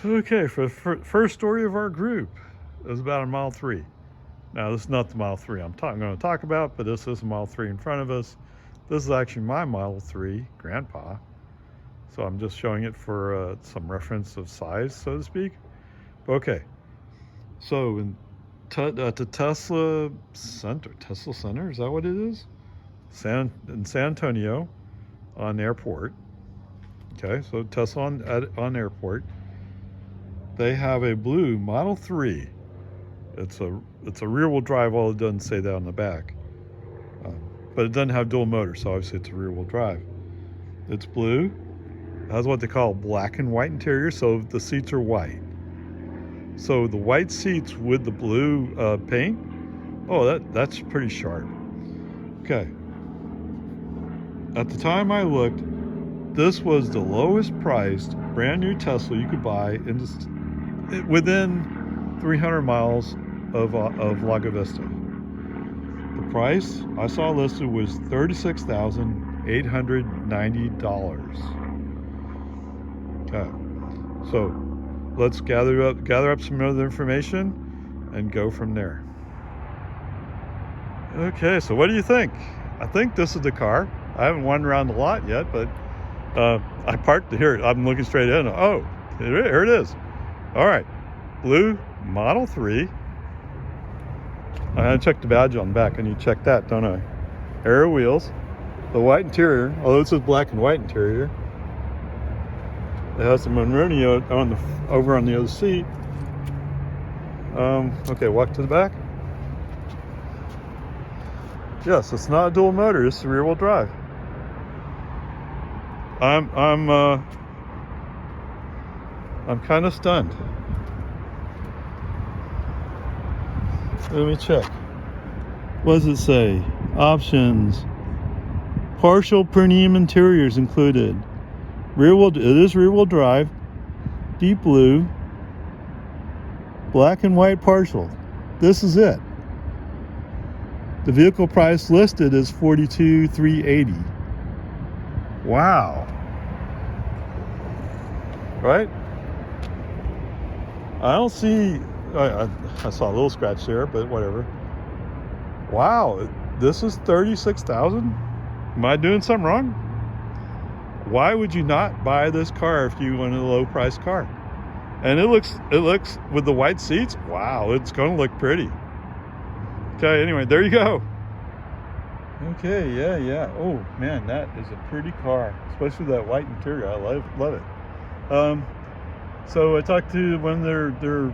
Okay, for the first story of our group is about a Model 3. Now, this is not the Model 3 I'm going to talk about, but this is a Model 3 in front of us. This is actually my Model 3 Grandpa. So I'm just showing it for some reference of size, so to speak. Okay, so at the Tesla Center, is that what it is? In San Antonio on airport. Okay, so Tesla on airport. They have a blue Model 3. It's a rear-wheel drive, although it doesn't say that on the back. But it doesn't have dual motor, so obviously it's a rear-wheel drive. It's blue. It has what they call black and white interior, so the seats are white. So the white seats with the blue paint, oh, that's pretty sharp. Okay. At the time I looked, this was the lowest priced brand new Tesla you could buy within 300 miles of Lago Vista. The price I saw listed was $36,890. Okay, so let's gather up some other information and go from there. Okay, so what do you think? I think this is the car. I haven't wandered around the lot yet, but I parked here. I'm looking straight in. Oh, here it is. All right, blue Model 3. I had to check the badge on the back. I need to check that, don't I? Aero wheels, the white interior, although it says black and white interior. It has some Monroney over on the other seat. Okay, walk to the back. Yes, it's not a dual motor. It's a rear-wheel drive. I'm kind of stunned. Let me check. What does it say? Options. Partial premium interiors included. It is rear-wheel drive. Deep blue. Black and white partial. This is it. The vehicle price listed is $42,380. Wow. Right? I don't see. I saw a little scratch there, but whatever. Wow, this is $36,000. Am I doing something wrong? Why would you not buy this car if you wanted a low-priced car? And it looks with the white seats. Wow, it's going to look pretty. Okay, anyway, there you go. Okay, yeah. Oh man, that is a pretty car, especially that white interior. I love it. So I talked to one of their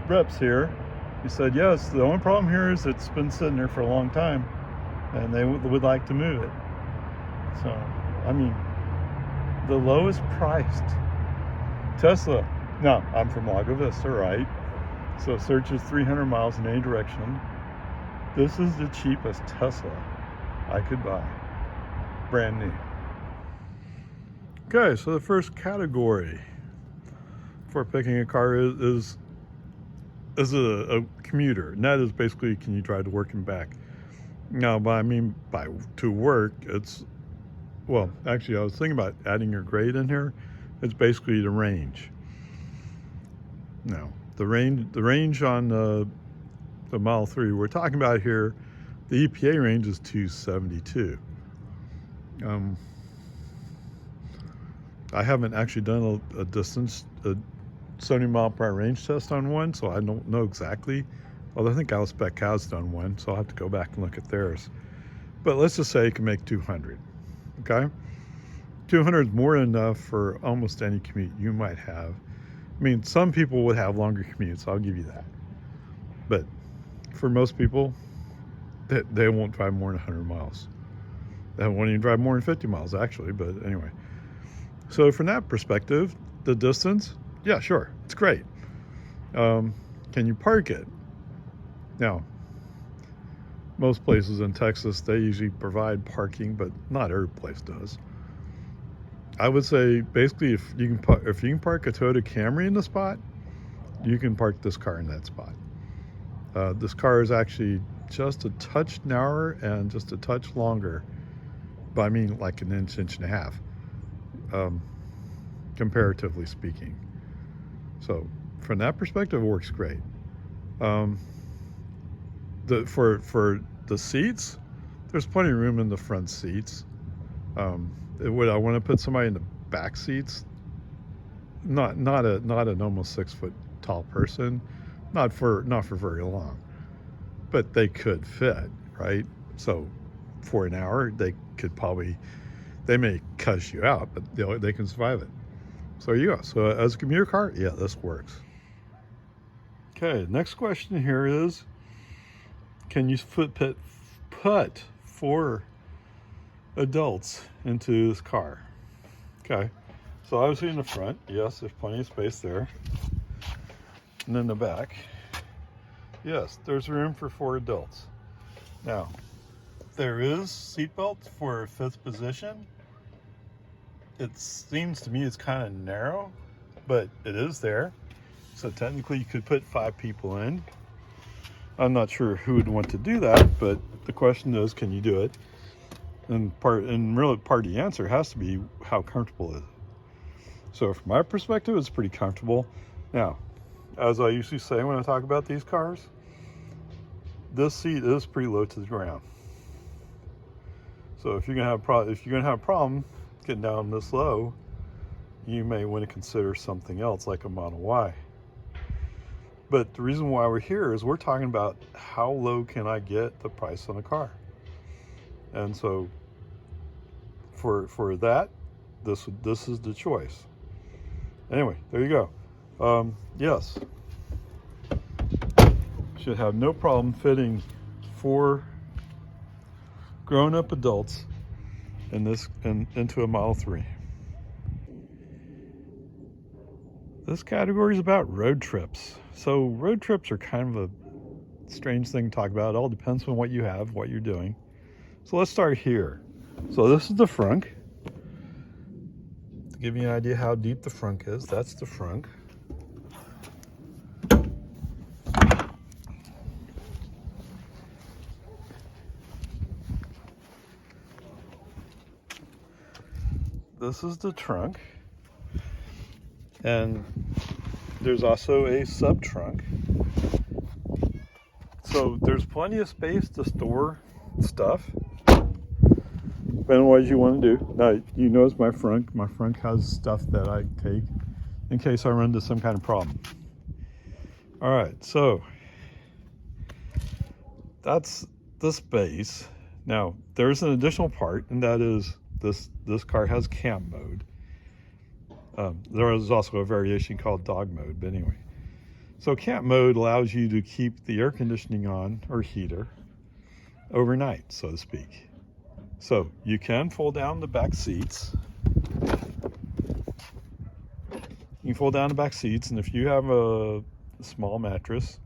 reps here. He said, yes, the only problem here is it's been sitting there for a long time, and they would like to move it. So, I mean, the lowest priced Tesla. Now, I'm from Lago Vista, right? So searches 300 miles in any direction. This is the cheapest Tesla I could buy, brand new. Okay, so the first category for picking a car is a commuter, and that is basically, can you drive to work and back? Now, by to work, it's, well, actually, I was thinking about adding your grade in here. It's basically the range. Now, the range on the Model 3 we're talking about here, the EPA range is 272. I haven't actually done a 70 mile per hour range test on one, so I don't know exactly. Although I think Spec has done one, so I'll have to go back and look at theirs. But let's just say it can make 200. Okay, 200 is more than enough for almost any commute you might have. I mean, some people would have longer commutes, I'll give you that. But for most people, they won't drive more than 100 miles. They won't even drive more than 50 miles, actually, but anyway. So from that perspective, the distance, yeah, sure, it's great. Can you park it? Now, most places in Texas, they usually provide parking, but not every place does. I would say, basically, if you can park a Toyota Camry in the spot, you can park this car in that spot. This car is actually just a touch narrower and just a touch longer, but I mean like an inch and a half, comparatively speaking. So from that perspective, it works great. For the seats, there's plenty of room in the front seats. Would I want to put somebody in the back seats? Not an almost 6 foot tall person, not for very long, but they could fit, right? So for an hour, they may cuss you out, but they can survive it. So there you go. So as a commuter car, yeah, this works. Okay, next question here is, can you put 4 adults into this car? Okay, so obviously in the front, yes, there's plenty of space there. And in the back, yes, there's room for 4 adults. Now, there is seatbelt for 5th position. It seems to me it's kind of narrow, but it is there. So technically you could put 5 people in. I'm not sure who would want to do that, but the question is, can you do it? And really part of the answer has to be, how comfortable is it? So from my perspective, it's pretty comfortable. Now, as I usually say when I talk about these cars, this seat is pretty low to the ground. So if you're gonna have a problem getting down this low, you may want to consider something else like a Model Y. But the reason why we're here is we're talking about how low can I get the price on a car. And so for that, this is the choice. Anyway, there you go. Yes, should have no problem fitting 4 grown-up adults into a Model 3. This category is about road trips. So road trips are kind of a strange thing to talk about. It all depends on what you have, what you're doing. So let's start here. So this is the frunk. To give you an idea how deep the frunk is, that's the frunk. This is the trunk. And there's also a sub-trunk. So there's plenty of space to store stuff, depending on what you want to do. Now, you notice my frunk has stuff that I take in case I run into some kind of problem. All right, so that's the space. Now, there's an additional part, and that is this car has camp mode. There is also a variation called dog mode, but anyway. So camp mode allows you to keep the air conditioning on, or heater, overnight, so to speak. So you can fold down the back seats. You can fold down the back seats, and if you have a small mattress,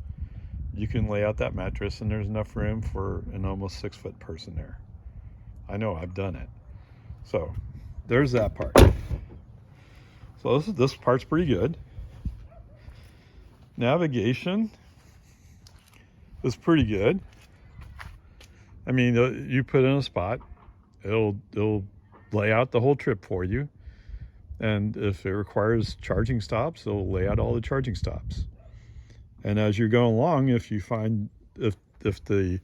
you can lay out that mattress, and there's enough room for an almost 6-foot person there. I know, I've done it. So there's that part. So this part's pretty good. Navigation is pretty good. I mean, you put in a spot, it'll lay out the whole trip for you. And if it requires charging stops, it'll lay out all the charging stops. And as you're going along, if the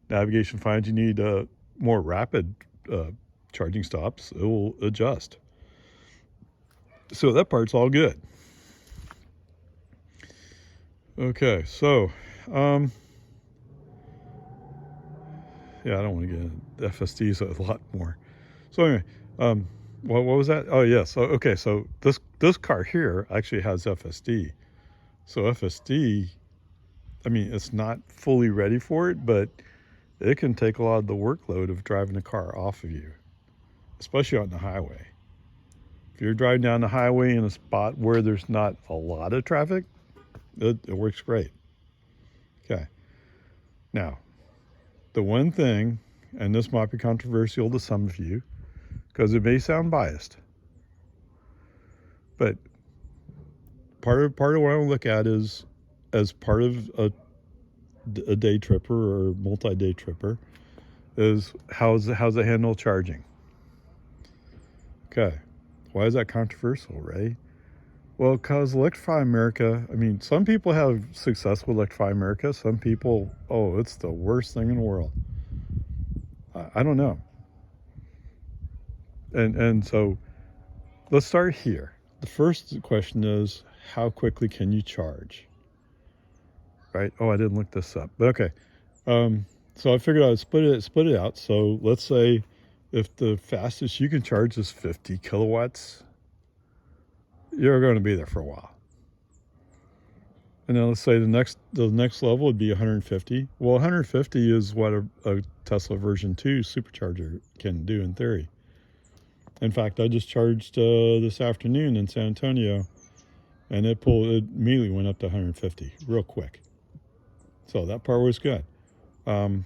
navigation finds you need more rapid charging stops, it will adjust. So that part's all good. Okay, so yeah, I don't want to get into FSDs a lot more. So anyway, what was that? Oh yeah, so okay, so this car here actually has FSD. So FSD, I mean, it's not fully ready for it, but it can take a lot of the workload of driving the car off of you, especially on the highway. If you're driving down the highway in a spot where there's not a lot of traffic, it works great. Okay. Now, the one thing, and this might be controversial to some of you, because it may sound biased, but part of what I want to look at is, as part of a day tripper or multi-day tripper, is how's it handle charging? Okay. Why is that controversial, Ray? Well, because Electrify America, I mean, some people have success with Electrify America. Some people, oh, it's the worst thing in the world. I don't know. And so let's start here. The first question is, how quickly can you charge? Right? Oh, I didn't look this up, but okay. So I figured I would split it out. So let's say if the fastest you can charge is 50 kilowatts, you're going to be there for a while. And then let's say the next level would be 150. Well, 150 is what a Tesla version 2 supercharger can do in theory. In fact, I just charged this afternoon in San Antonio, and it immediately went up to 150 real quick. So that part was good. And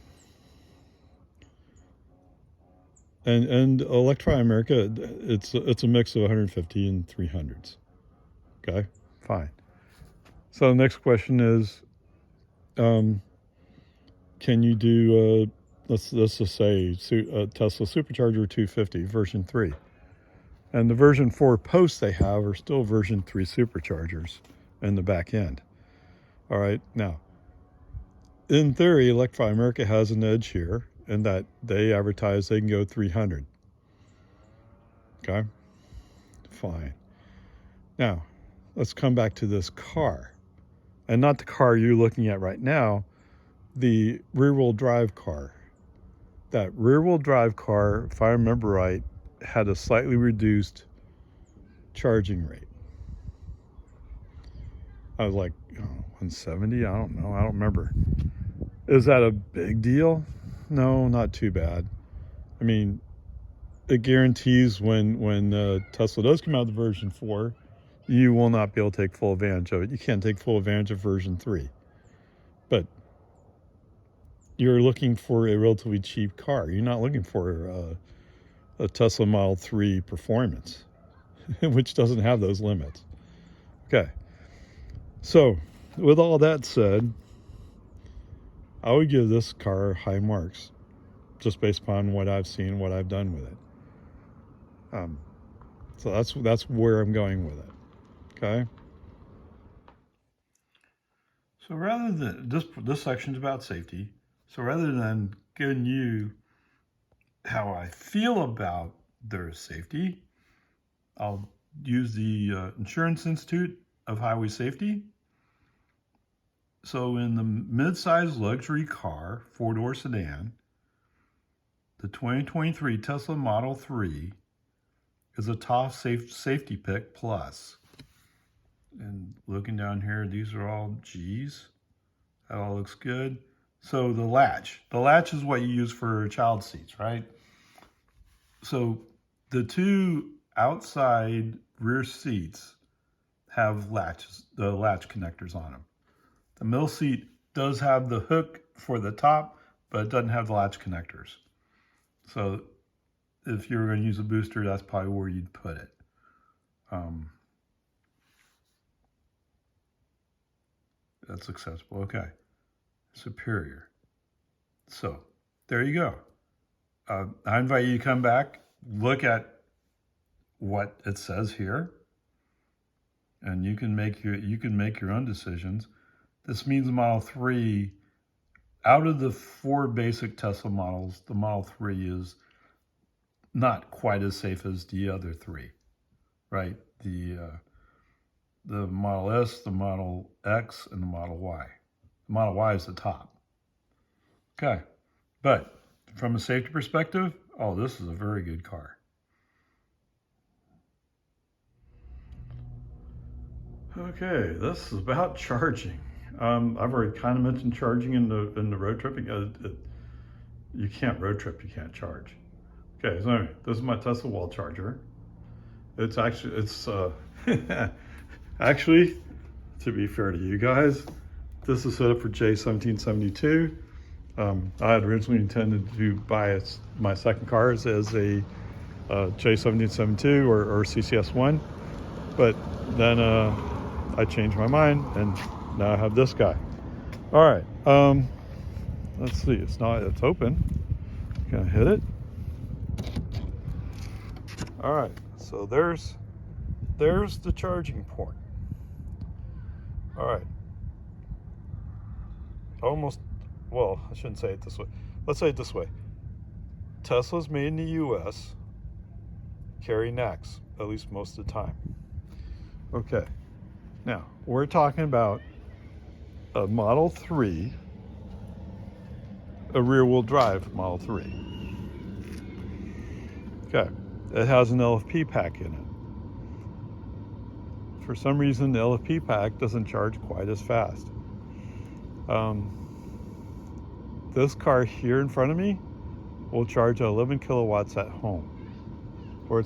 Electrify America, it's a mix of 150 and 300s. Okay, fine. So the next question is, can you do let's just say a Tesla Supercharger 250 version 3, and the version 4 posts they have are still version 3 superchargers in the back end. All right, now in theory, Electrify America has an edge here in that they advertise they can go 300. Okay, fine. Now let's come back to this car, and not the car you're looking at right now, the rear-wheel drive car. That rear-wheel drive car, if I remember right, had a slightly reduced charging rate. I was like, 170? I don't know. I don't remember. Is that a big deal? No, not too bad. I mean, it guarantees when Tesla does come out with version 4, you will not be able to take full advantage of it. You can't take full advantage of version 3. But you're looking for a relatively cheap car. You're not looking for a Tesla Model 3 performance, which doesn't have those limits. Okay. So, with all that said, I would give this car high marks, just based upon what I've seen, what I've done with it. So that's where I'm going with it. Okay. So rather than this section is about safety. So rather than giving you how I feel about their safety, I'll use the Insurance Institute of Highway Safety. So in the mid-size luxury car, 4-door sedan, the 2023 Tesla Model 3 is a top safety pick plus. And looking down here, these are all G's. That all looks good. So the latch is what you use for child seats, right? So the two outside rear seats have the latch connectors on them. The middle seat does have the hook for the top, but it doesn't have the latch connectors. So if you were going to use a booster, that's probably where you'd put it. That's accessible. Okay. Superior. So there you go. I invite you to come back, look at what it says here, and you can make your own decisions. This means the Model 3, out of the 4 basic Tesla models, the Model 3 is not quite as safe as the other 3, right? The Model S, the Model X, and the Model Y. The Model Y is the top. Okay, but from a safety perspective, oh, this is a very good car. Okay, this is about charging. I've already kind of mentioned charging in the road tripping. You can't road trip, you can't charge. Okay, so anyway, this is my Tesla wall charger. It's actually, to be fair to you guys, this is set up for J1772. I had originally intended to buy my second car as a J1772 or CCS1, but then I changed my mind and now I have this guy. All right, let's see. It's open. Gonna hit it. All right, so there's the charging port. All right. Almost, well, I shouldn't say it this way. Let's say it this way. Tesla's made in the US, carry NACS, at least most of the time. Okay. Now, we're talking about a Model 3, a rear-wheel drive Model 3. Okay. It has an LFP pack in it. For some reason, the LFP pack doesn't charge quite as fast. This car here in front of me will charge 11 kilowatts at home, or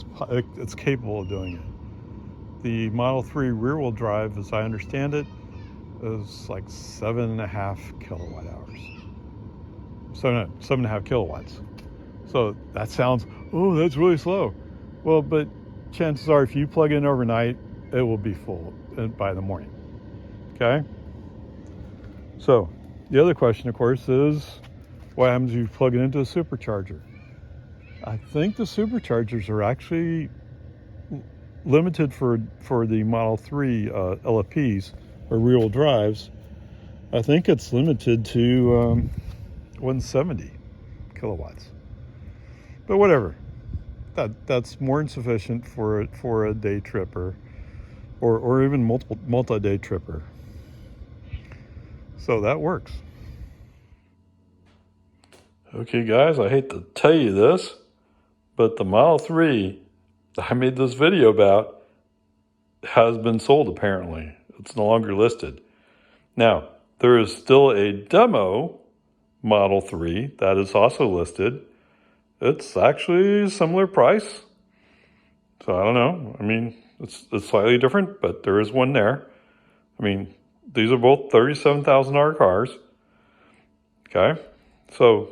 it's capable of doing it. The Model 3 rear-wheel drive, as I understand it, is like 7.5 kilowatt hours. 7.5 kilowatts. So that sounds, oh, that's really slow. Well, but chances are if you plug in overnight, it will be full by the morning. Okay? So the other question, of course, is what happens if you plug it into a supercharger? I think the superchargers are actually limited for the Model 3 LFPs or rear-wheel drives. I think it's limited to 170 kilowatts. But whatever, that's more than sufficient for a day tripper, or even multi-day tripper. So that works. Okay, guys, I hate to tell you this, but the Model 3 that I made this video about has been sold apparently. It's no longer listed. Now, there is still a demo Model 3 that is also listed. It's actually a similar price. So I don't know. I mean, it's slightly different, but there is one there. I mean, these are both $37,000 cars. Okay? So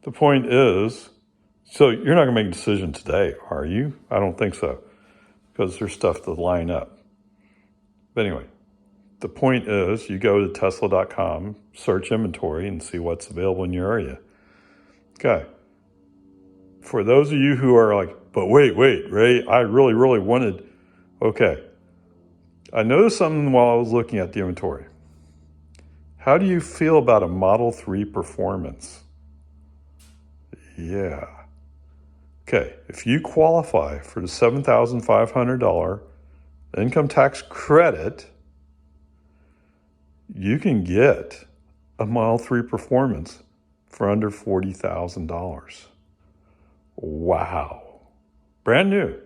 the point is, so you're not going to make a decision today, are you? I don't think so, because there's stuff to line up. But anyway, the point is you go to Tesla.com, search inventory, and see what's available in your area. Okay. For those of you who are like, but wait, Ray, I really wanted, okay. I noticed something while I was looking at the inventory. How do you feel about a Model 3 Performance? Yeah. Okay, if you qualify for the $7,500 income tax credit, you can get a Model 3 Performance for under $40,000. Wow. Brand new.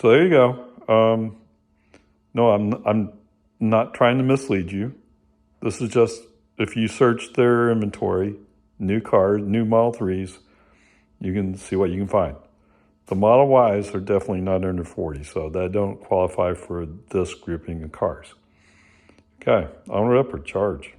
So there you go. No, I'm not trying to mislead you. This is just, if you search their inventory, new cars, new Model 3s, you can see what you can find. The Model Ys are definitely not under 40, so that don't qualify for this grouping of cars. Okay, onward, upward, charge.